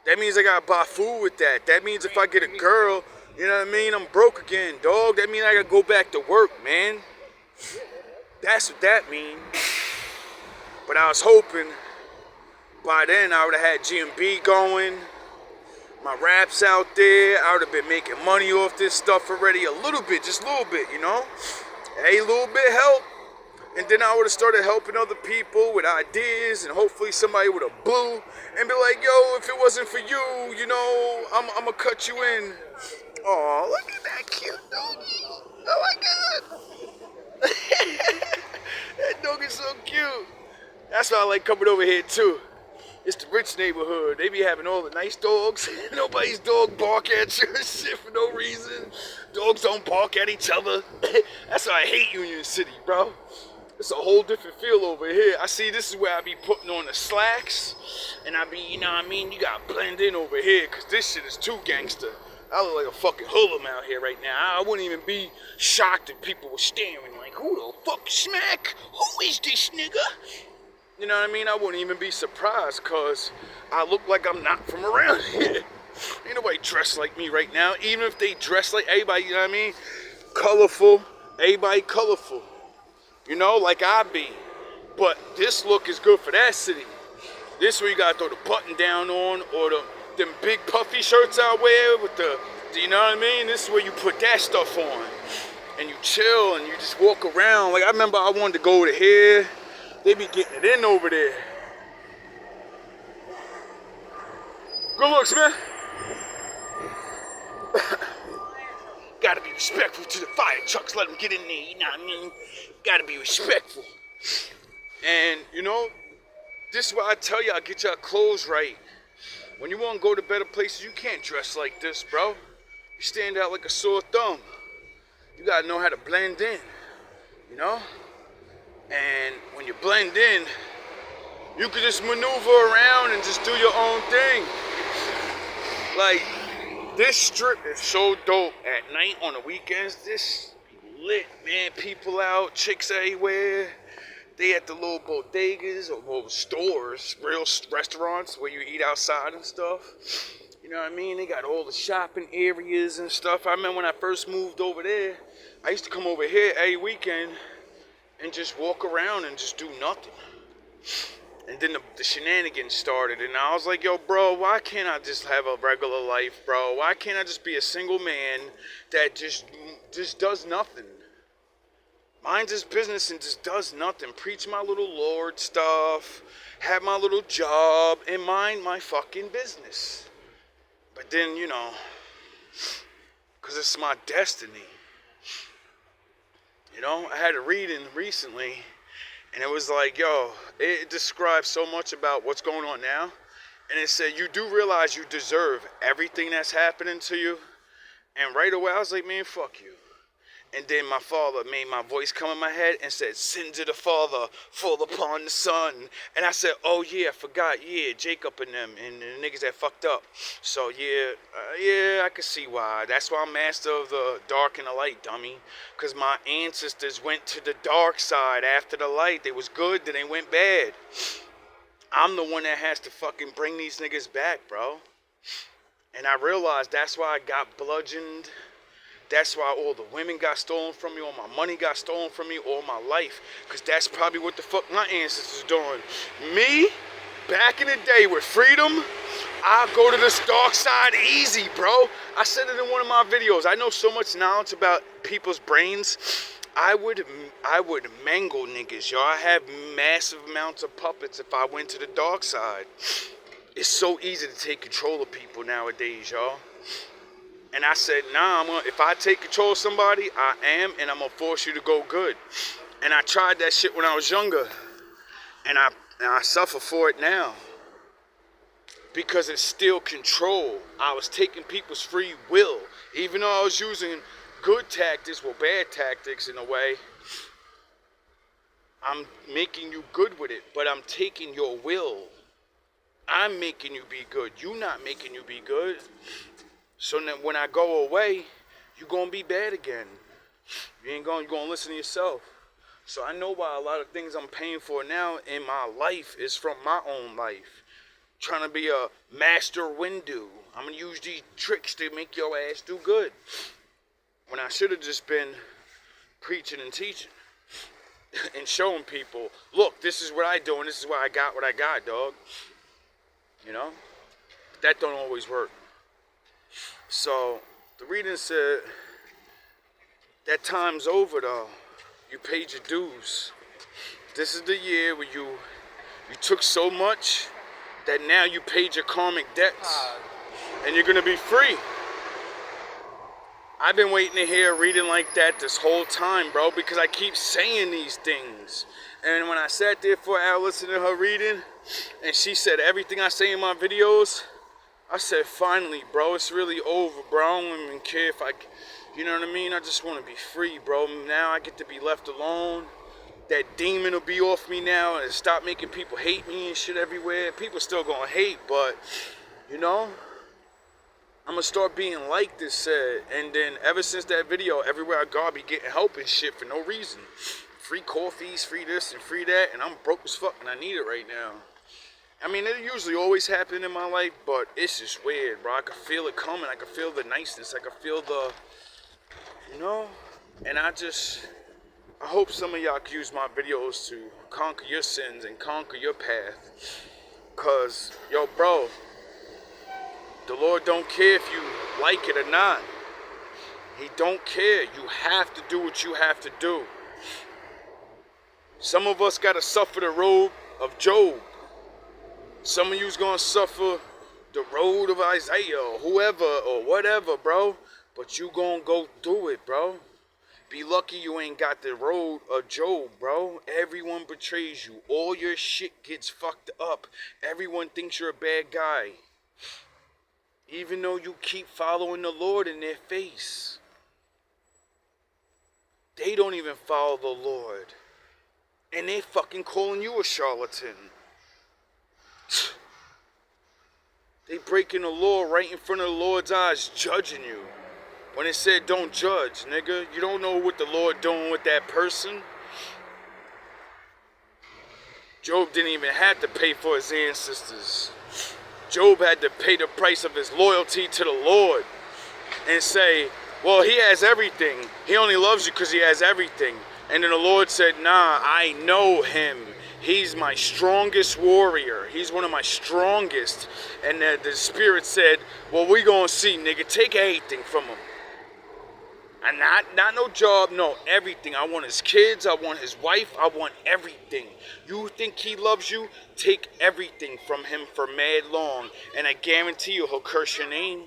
That means I gotta buy food with that. That means if I get a girl, you know what I mean? I'm broke again, dog. That means I gotta go back to work, man. That's what that means. But I was hoping by then I would have had GMB going. My raps out there. I would have been making money off this stuff already. A little bit, just a little bit, you know? A little bit help. And then I would have started helping other people with ideas, and hopefully somebody would have blew and be like, yo, if it wasn't for you, you know, I'm gonna cut you in. Oh, look at that cute doggy. Oh my God. That dog is so cute. That's why I like coming over here too. It's the rich neighborhood. They be having all the nice dogs. Nobody's dog bark at you and shit for no reason. Dogs don't bark at each other. That's why I hate Union City, bro. It's a whole different feel over here. I see this is where I be putting on the slacks. And I be, you know what I mean? You gotta blend in over here, cause this shit is too gangster. I look like a fucking hoodlum out here right now. I wouldn't even be shocked if people were staring like, who the fuck smack? Who is this nigga? You know what I mean? I wouldn't even be surprised, cause I look like I'm not from around here. Ain't nobody dressed like me right now. Even if they dress like everybody, you know what I mean? Colorful. Everybody colorful. You know, like I be. But this look is good for that city. This where you gotta throw the button down on, or them big puffy shirts I wear with the, you know what I mean? This is where you put that stuff on. And you chill and you just walk around. Like I remember I wanted to go to here. They be getting it in over there. Good looks, man. Gotta be respectful to the fire trucks. Let them get in there, you know what I mean? Gotta be respectful. And, you know, this is why I tell y'all, get y'all clothes right. When you want to go to better places, you can't dress like this, bro. You stand out like a sore thumb. You gotta know how to blend in, you know? And when you blend in, you can just maneuver around and just do your own thing. Like, this strip is so dope at night on the weekends. This lit, man. People out, chicks everywhere. They at the little bodegas or little stores, real restaurants where you eat outside and stuff. You know what I mean? They got all the shopping areas and stuff. I remember when I first moved over there, I used to come over here every weekend and just walk around and just do nothing. And then the shenanigans started, and I was like, yo, bro, why can't I just have a regular life, bro? Why can't I just be a single man that just does nothing? Minds his business and just does nothing. Preach my little Lord stuff, have my little job, and mind my fucking business. But then, you know, because it's my destiny. You know, I had a reading recently, and it was like, yo, it describes so much about what's going on now. And it said, you do realize you deserve everything that's happening to you. And right away, I was like, man, fuck you. And then my father made my voice come in my head and said, sins of the father fall upon the son. And I said, oh yeah, I forgot, yeah, Jacob and them and the niggas that fucked up. So yeah, I can see why. That's why I'm master of the dark and the light, dummy. Because my ancestors went to the dark side after the light. They was good, then they went bad. I'm the one that has to fucking bring these niggas back, bro. And I realized that's why I got bludgeoned. That's why all the women got stolen from me, all my money got stolen from me, all my life. Because that's probably what the fuck my ancestors doing. Me, back in the day with freedom, I go to this dark side easy, bro. I said it in one of my videos. I know so much knowledge about people's brains. I would mangle niggas, y'all. I have massive amounts of puppets if I went to the dark side. It's so easy to take control of people nowadays, y'all. And I said, nah, if I take control of somebody, I am, and I'm going to force you to go good. And I tried that shit when I was younger. And I suffer for it now. Because it's still control. I was taking people's free will. Even though I was using good tactics, well, bad tactics in a way. I'm making you good with it, but I'm taking your will. I'm making you be good. You not making you be good. So that when I go away, you're going to be bad again. You're going to listen to yourself. So I know why a lot of things I'm paying for now in my life is from my own life. Trying to be a master windu. I'm going to use these tricks to make your ass do good. When I should have just been preaching and teaching. And showing people, look, this is what I do and this is why I got what I got, dog. You know? That don't always work. So, the reading said, that time's over though. You paid your dues. This is the year where you took so much that now you paid your karmic debts. And you're going to be free. I've been waiting to hear a reading like that this whole time, bro, because I keep saying these things. And when I sat there for an hour listening to her reading, and she said everything I say in my videos, I said, finally, bro, it's really over, bro. I don't even care if you know what I mean? I just want to be free, bro. Now I get to be left alone. That demon will be off me now and stop making people hate me and shit everywhere. People still gonna hate, but, you know, I'm gonna start being like this said. And then ever since that video, everywhere I go, I be getting help and shit for no reason. Free coffees, free this and free that, and I'm broke as fuck and I need it right now. I mean, it usually always happen in my life, but it's just weird, bro. I can feel it coming. I can feel the niceness. I can feel the, you know, and I hope some of y'all can use my videos to conquer your sins and conquer your path. Cause, yo, bro, the Lord don't care if you like it or not. He don't care. You have to do what you have to do. Some of us gotta suffer the road of Job. Some of you's gonna suffer the road of Isaiah or whoever or whatever, bro. But you gonna go through it, bro. Be lucky you ain't got the road of Job, bro. Everyone betrays you. All your shit gets fucked up. Everyone thinks you're a bad guy. Even though you keep following the Lord in their face. They don't even follow the Lord. And they fucking calling you a charlatan. They breaking the law right in front of the Lord's eyes, judging you. When it said don't judge, nigga. You don't know what the Lord doing with that person. Job didn't even have to pay for his ancestors. Job had to pay the price of his loyalty to the Lord. And say, well, he has everything. He only loves you because he has everything. And then the Lord said, nah, I know him. He's my strongest warrior. He's one of my strongest. And the Spirit said, well, we gonna see, nigga. Take everything from him. And not no job, no, everything. I want his kids. I want his wife. I want everything. You think he loves you? Take everything from him for mad long. And I guarantee you he'll curse your name.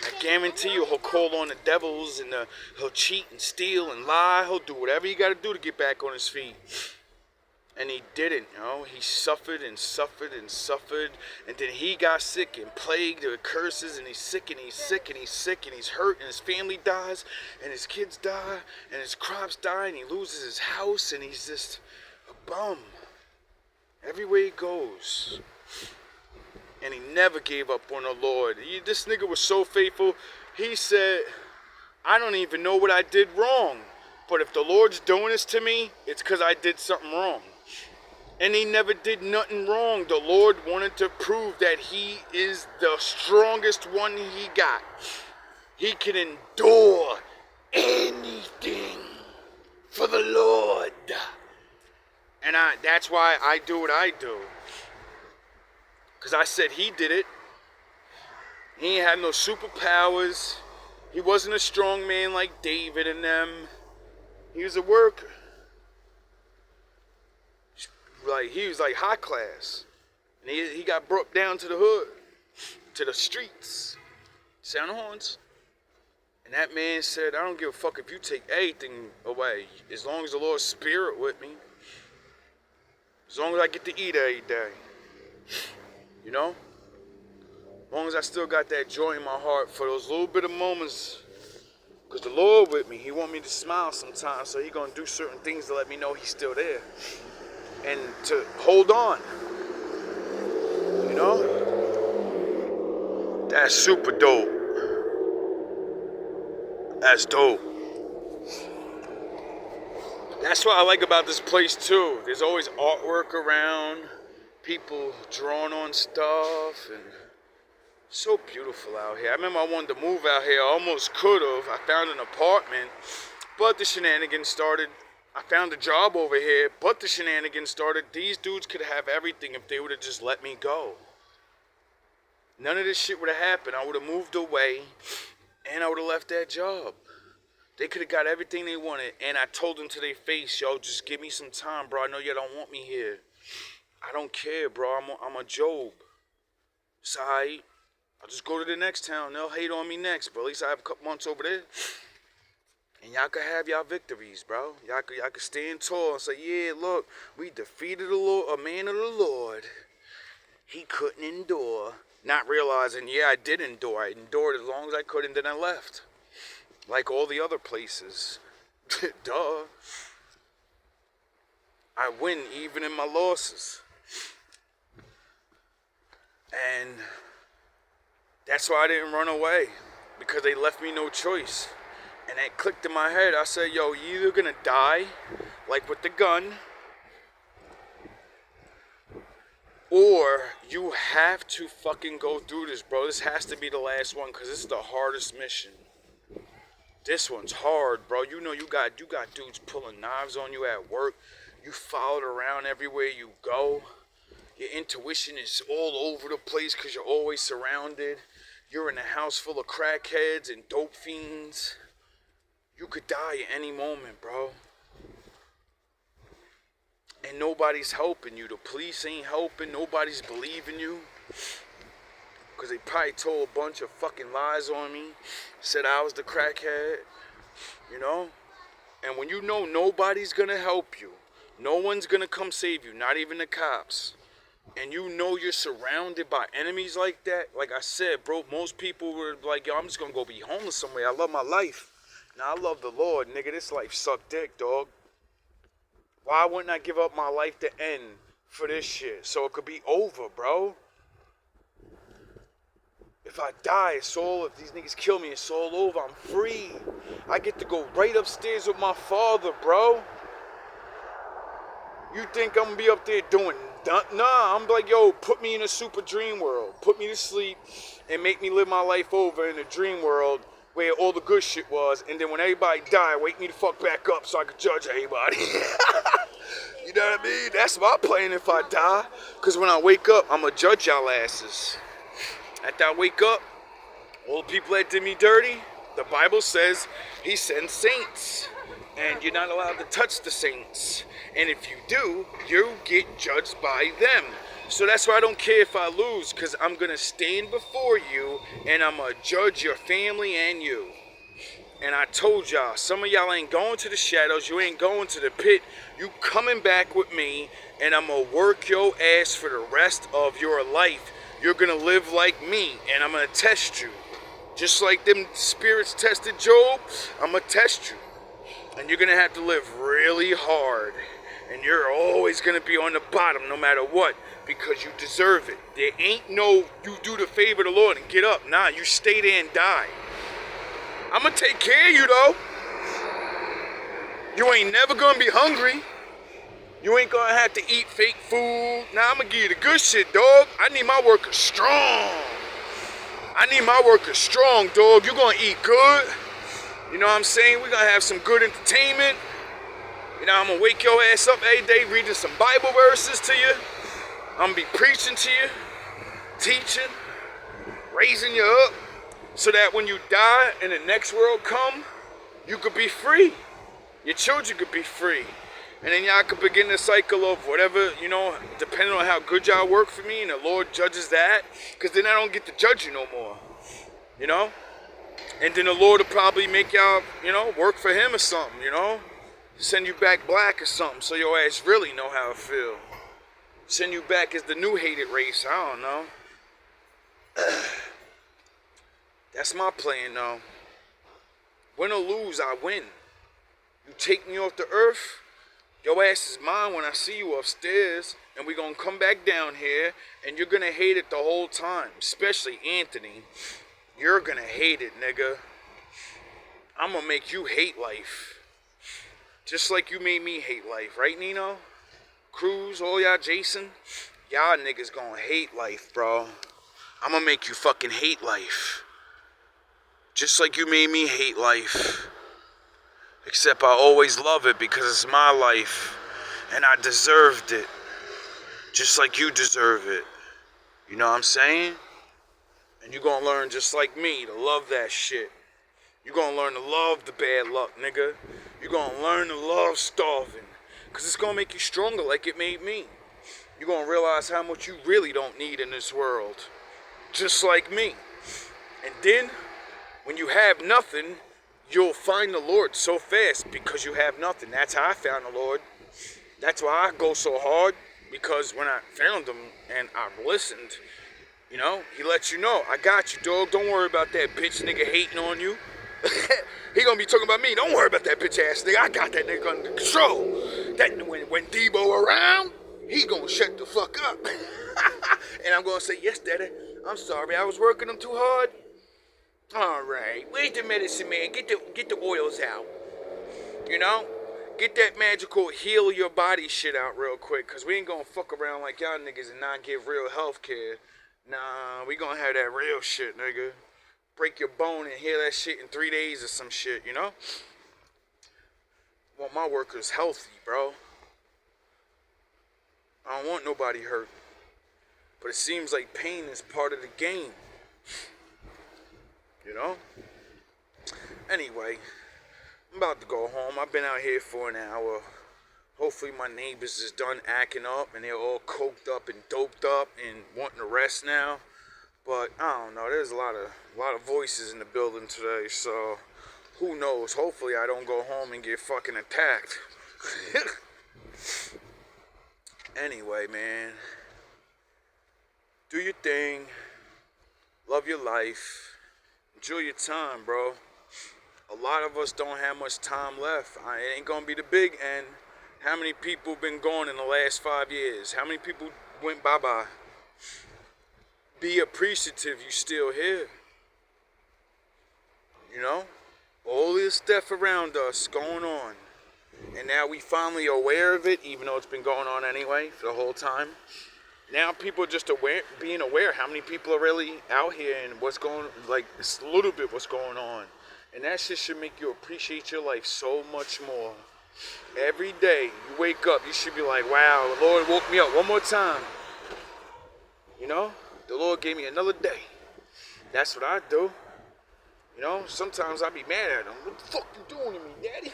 I guarantee you he'll call on the devils and he'll cheat and steal and lie. He'll do whatever he got to do to get back on his feet. And he didn't, you know. He suffered and suffered and suffered. And then he got sick and plagued with curses. And he's sick and he's sick and he's sick and he's hurt. And his family dies. And his kids die. And his crops die. And he loses his house. And he's just a bum. Everywhere he goes. And he never gave up on the Lord. This nigga was so faithful. He said, I don't even know what I did wrong. But if the Lord's doing this to me, it's because I did something wrong. And he never did nothing wrong. The Lord wanted to prove that he is the strongest one he got. He can endure anything for the Lord. And that's why I do what I do. Because I said he did it. He ain't had no superpowers. He wasn't a strong man like David and them. He was a worker. Like, he was like high class. And he got brought down to the hood. To the streets. Sound the horns. And that man said, I don't give a fuck if you take anything away. As long as the Lord's Spirit with me. As long as I get to eat every day. You know? As long as I still got that joy in my heart for those little bit of moments. Because the Lord with me, he want me to smile sometimes. So he going to do certain things to let me know he's still there. And to hold on. You know? That's super dope. That's dope. That's what I like about this place too. There's always artwork around. People drawing on stuff, and so beautiful out here. I remember I wanted to move out here. I almost could have. I found an apartment, but the shenanigans started. I found a job over here, but the shenanigans started. These dudes could have everything if they would have just let me go. None of this shit would have happened. I would have moved away, and I would have left that job. They could have got everything they wanted, and I told them to their face, yo, just give me some time, bro. I know you don't want me here. I don't care, bro. I'm a Job. It's alright. I'll just go to the next town. They'll hate on me next, but at least I have a couple months over there. And y'all can have y'all victories, bro. Y'all can stand tall and say, yeah, look, we defeated a man of the Lord. He couldn't endure. Not realizing, yeah, I did endure. I endured as long as I could, and then I left. Like all the other places. Duh. I win even in my losses. And that's why I didn't run away. Because they left me no choice. And that clicked in my head. I said, yo, you either gonna die, like with the gun, or you have to fucking go through this, bro. This has to be the last one, because this is the hardest mission. This one's hard, bro. You know you got dudes pulling knives on you at work. You followed around everywhere you go. Your intuition is all over the place because you're always surrounded. You're in a house full of crackheads and dope fiends. You could die at any moment, bro. And nobody's helping you. The police ain't helping. Nobody's believing you. Because they probably told a bunch of fucking lies on me. Said I was the crackhead. You know? And when you know nobody's going to help you. No one's going to come save you. Not even the cops. and you know you're surrounded by enemies like that, like I said, bro, most people were like, yo, I'm just gonna go be homeless somewhere. I love my life. Now I love the Lord, nigga. This life suck dick, dog. Why wouldn't I give up my life to end for this shit? So it could be over, bro. If I die, it's all, if these niggas kill me, it's all over. I'm free. I get to go right upstairs with my father, bro. You think I'm gonna be up there doing nah, I'm like, yo, put me in a super dream world. Put me to sleep and make me live my life over in a dream world where all the good shit was. And then when everybody die, wake me the fuck back up so I can judge everybody. You know what I mean? That's my plan if I die. Because when I wake up, I'm gonna judge y'all asses. After I wake up, all the people that did me dirty, the Bible says he sends saints. And you're not allowed to touch the saints. And if you do, you get judged by them. So that's why I don't care if I lose, because I'm going to stand before you and I'm going to judge your family and you. And I told y'all, some of y'all ain't going to the shadows, you ain't going to the pit. You coming back with me and I'm going to work your ass for the rest of your life. You're going to live like me and I'm going to test you. Just like them spirits tested Job, I'm going to test you. And you're going to have to live really hard. And you're always going to be on the bottom no matter what. Because you deserve it. There ain't no, you do the favor of the Lord and get up. Nah, you stay there and die. I'm going to take care of you though. You ain't never going to be hungry. You ain't going to have to eat fake food. Nah, I'm going to give you the good shit, dog. I need my workers strong. I need my workers strong, dog. You going to eat good. You know what I'm saying? We're going to have some good entertainment. You know, I'm going to wake your ass up every day reading some Bible verses to you. I'm going to be preaching to you, teaching, raising you up, so that when you die and the next world come, you could be free. Your children could be free. And then y'all could begin the cycle of whatever, you know, depending on how good y'all work for me, and the Lord judges that, because then I don't get to judge you no more. You know? And then the Lord will probably make y'all, you know, work for him or something, you know? Send you back black or something so your ass really know how it feel. Send you back as the new hated race, I don't know. That's my plan though. Win or lose, I win. You take me off the earth, your ass is mine when I see you upstairs, and we gonna come back down here, and you're gonna hate it the whole time, especially Anthony. You're gonna hate it, nigga. I'm gonna make you hate life. Just like you made me hate life, right, Nino? Cruz, all y'all, Jason? Y'all niggas gonna hate life, bro. I'm gonna make you fucking hate life. Just like you made me hate life. Except I always love it because it's my life. And I deserved it. Just like you deserve it. You know what I'm saying? And you gonna learn just like me to love that shit. You gonna learn to love the bad luck, nigga. You gonna learn to love starving. Because it's gonna make you stronger like it made me. You gonna realize how much you really don't need in this world. Just like me. And then, when you have nothing, you'll find the Lord so fast because you have nothing. That's how I found the Lord. That's why I go so hard. Because when I found him and I listened, you know, he lets you know, I got you, dog. Don't worry about that bitch nigga hating on you. He gonna be talking about me. Don't worry about that bitch ass nigga. I got that nigga under control. That when Debo around, he gonna shut the fuck up. And I'm gonna say, yes, daddy. I'm sorry. I was working him too hard. All right. Where's the medicine man? Get the oils out. You know? Get that magical heal your body shit out real quick. Because we ain't gonna fuck around like y'all niggas and not give real health care. Nah, we gonna have that real shit, nigga. Break your bone and heal that shit in 3 days or some shit, you know? Want my workers healthy, bro. I don't want nobody hurt. But it seems like pain is part of the game. You know? Anyway, I'm about to go home. I've been out here for an hour. Hopefully my neighbors is done acting up and they're all coked up and doped up and wanting to rest now. But I don't know. There's a lot of voices in the building today, so who knows? Hopefully I don't go home and get fucking attacked. Anyway, man, Do your thing. Love your life. Enjoy your time, bro. A lot of us don't have much time left. It ain't gonna be the big end. How many people been gone in the last 5 years? How many people went bye-bye? Be appreciative you still here. You know? All this stuff around us going on. And now we finally aware of it, even though it's been going on anyway for the whole time. Now people are just being aware how many people are really out here and what's going, like, it's a little bit what's going on. And that shit should make you appreciate your life so much more. Every day you wake up, you should be like, wow, the Lord woke me up one more time. You know, the Lord gave me another day. That's what I do. You know, sometimes I be mad at him. What the fuck you doing to me, daddy?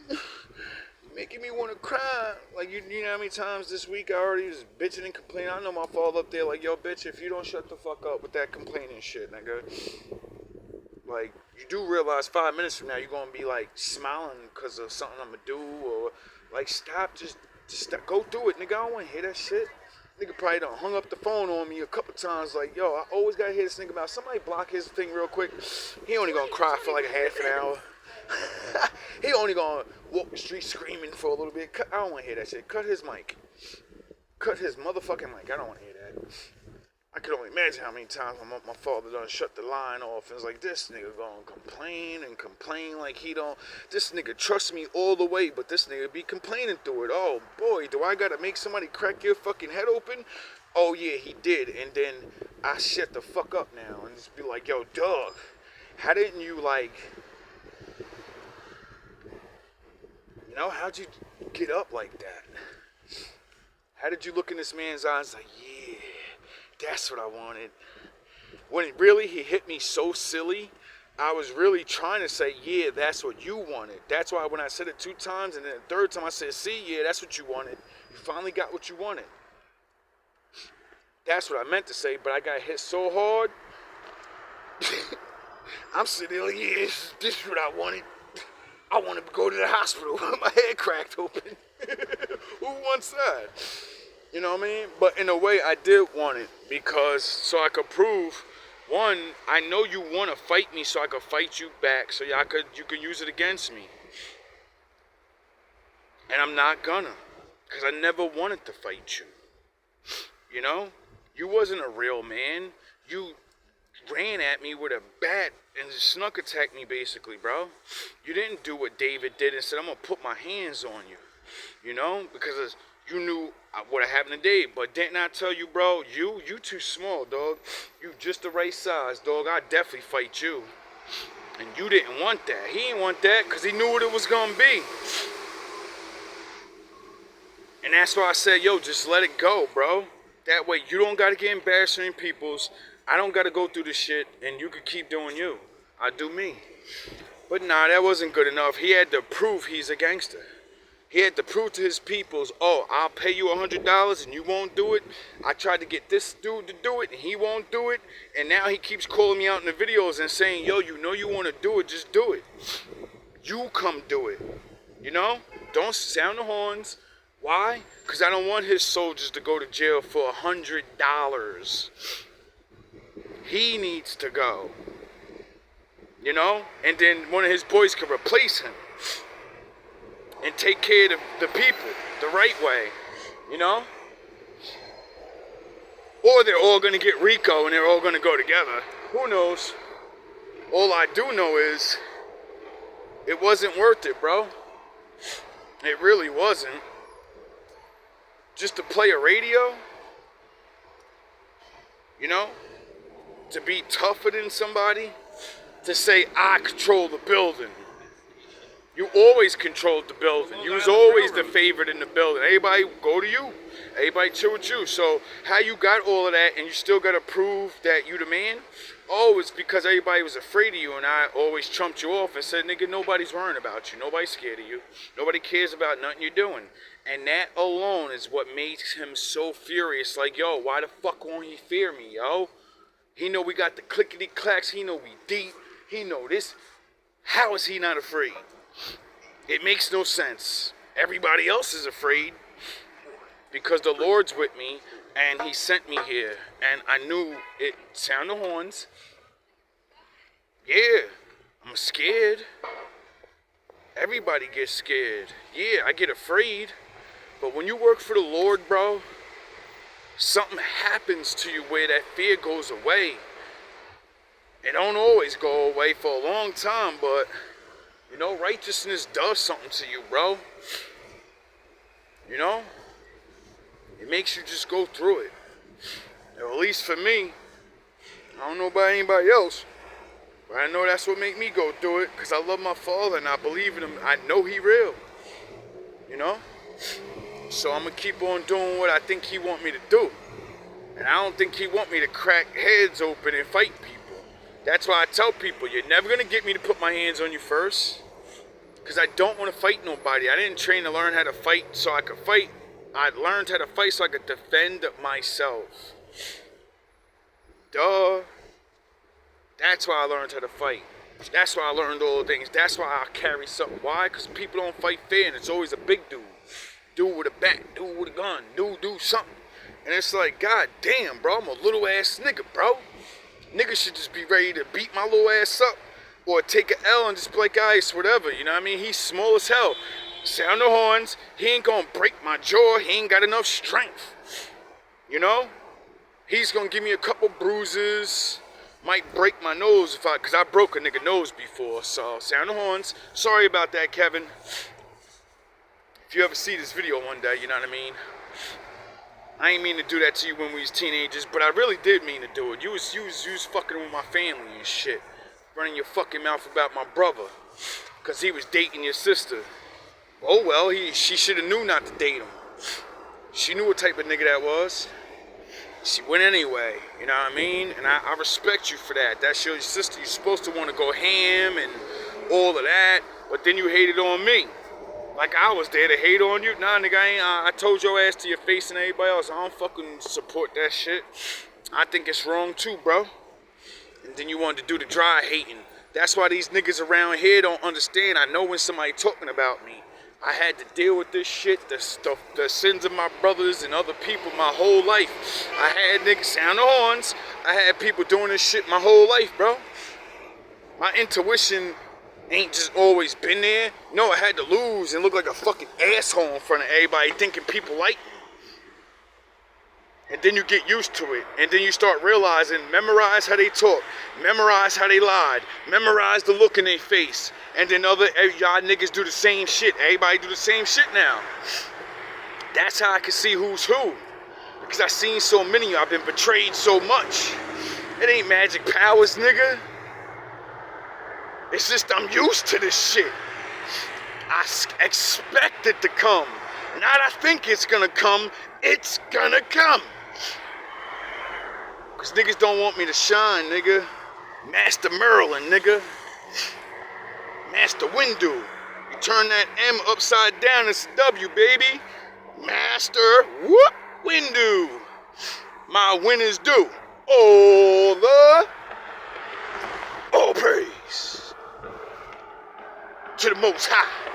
You're making me want to cry. Like, you know how many times this week I already was bitching and complaining. I know my father up there like, yo, bitch, if you don't shut the fuck up with that complaining shit, nigga. Like, you do realize 5 minutes from now you're going to be, like, smiling because of something I'm going to do. Or, like, stop. Just stop. Go do it, nigga. I don't want to hear that shit. Nigga probably done hung up the phone on me a couple times. Like, yo, I always got to hear this nigga about somebody block his thing real quick. He only going to cry for, like, a half an hour. He only going to walk the street screaming for a little bit. I don't want to hear that shit. Cut his mic. Cut his motherfucking mic. I don't want to hear that. I could only imagine how many times my father done shut the line off and was like, this nigga gonna complain like he don't, this nigga trusts me all the way, but this nigga be complaining through it. Oh boy, do I gotta make somebody crack your fucking head open? Oh yeah, he did. And then I shut the fuck up now and just be like, yo, dog, how didn't you, like, you know, how'd you get up like that? How did you look in this man's eyes like, yeah, that's what I wanted? When he hit me so silly, I was really trying to say, yeah, that's what you wanted. That's why when I said it 2 times and then the third time I said, see, yeah, that's what you wanted. You finally got what you wanted. That's what I meant to say, but I got hit so hard. I'm sitting there like, yeah, this is what I wanted. I wanted to go to the hospital with my head cracked open. Who wants that? You know what I mean? But in a way, I did want it because so I could prove, one, I know you want to fight me so I could fight you back so you could use it against me. And I'm not gonna, because I never wanted to fight you. You know? You wasn't a real man. You ran at me with a bat and snuck attacked me basically, bro. You didn't do what David did and said, I'm going to put my hands on you. You know? Because you knew what happened to Dave. But didn't I tell you, bro, you too small, dog. You just the right size, dog. I'd definitely fight you. And you didn't want that. He didn't want that because he knew what it was going to be. And that's why I said, yo, just let it go, bro. That way you don't got to get embarrassed in people's. I don't got to go through this shit and you can keep doing you. I do me. But nah, that wasn't good enough. He had to prove he's a gangster. He had to prove to his peoples, oh, I'll pay you $100 and you won't do it. I tried to get this dude to do it and he won't do it. And now he keeps calling me out in the videos and saying, yo, you know you want to do it, just do it. You come do it. You know? Don't sound the horns. Why? Because I don't want his soldiers to go to jail for $100. He needs to go. You know? And then one of his boys can replace him. And take care of the people the right way, you know? Or they're all going to get RICO and they're all going to go together. Who knows? All I do know is it wasn't worth it, bro. It really wasn't. Just to play a radio, you know? To be tougher than somebody, to say, I control the building. You always controlled the building. You was always the favorite in the building. Everybody go to you. Everybody chill with you. So how you got all of that and you still got to prove that you the man? Oh, it's because everybody was afraid of you and I always trumped you off and said, nigga, nobody's worrying about you. Nobody's scared of you. Nobody cares about nothing you're doing. And that alone is what makes him so furious. Like, yo, why the fuck won't he fear me, yo? He know we got the clickety-clacks. He know we deep. He know this. How is he not afraid? It makes no sense. Everybody else is afraid because the Lord's with me And he sent me here, and I knew it. Sound the horns. Yeah, I'm scared. Everybody gets scared. Yeah, I get afraid. But when you work for the Lord, bro, something happens to you where that fear goes away. It don't always go away for a long time, but, you know, righteousness does something to you, bro. You know? It makes you just go through it. At least for me, I don't know about anybody else, but I know that's what made me go through it, because I love my father and I believe in him. I know he real. You know? So I'm going to keep on doing what I think he want me to do. And I don't think he want me to crack heads open and fight people. That's why I tell people, you're never going to get me to put my hands on you first. Because I don't want to fight nobody. I didn't train to learn how to fight so I could fight. I learned how to fight so I could defend myself. Duh. That's why I learned how to fight. That's why I learned all the things. That's why I carry something. Why? Because people don't fight fair, and it's always a big dude. Dude with a bat, dude with a gun, dude do something. And it's like, god damn, bro, I'm a little ass nigga, bro. Niggas should just be ready to beat my little ass up or take an L and just play ice, whatever. You know what I mean? He's small as hell. Sound the horns. He ain't gonna break my jaw. He ain't got enough strength. You know? He's gonna give me a couple bruises. Might break my nose because I broke a nigga nose before. So, sound the horns. Sorry about that, Kevin. If you ever see this video one day, you know what I mean? I ain't mean to do that to you when we was teenagers, but I really did mean to do it. You was fucking with my family and shit. Running your fucking mouth about my brother. Because he was dating your sister. Oh well, she should have knew not to date him. She knew what type of nigga that was. She went anyway, you know what I mean? And I respect you for that. That's your sister. You're supposed to want to go ham and all of that, but then you hated on me. Like I was there to hate on you. Nah, nigga, I told your ass to your face and everybody else. I don't fucking support that shit. I think it's wrong too, bro. And then you wanted to do the dry hating. That's why these niggas around here don't understand. I know when somebody talking about me. I had to deal with this shit, the sins of my brothers and other people my whole life. I had niggas sound the horns. I had people doing this shit my whole life, bro. My intuition ain't just always been there. No, I had to lose and look like a fucking asshole in front of everybody thinking people like me. And then you get used to it. And then you start realizing, memorize how they talk. Memorize how they lied. Memorize the look in their face. And then y'all niggas do the same shit. Everybody do the same shit now. That's how I can see who's who. Because I've seen so many of you. I've been betrayed so much. It ain't magic powers, nigga. It's just I'm used to this shit. I expect it to come. Not I think it's gonna come. It's gonna come. Cause niggas don't want me to shine, nigga. Master Merlin, nigga. Master Windu. You turn that M upside down, it's a W, baby. Master Windu. My win is due. All praise to the Most High.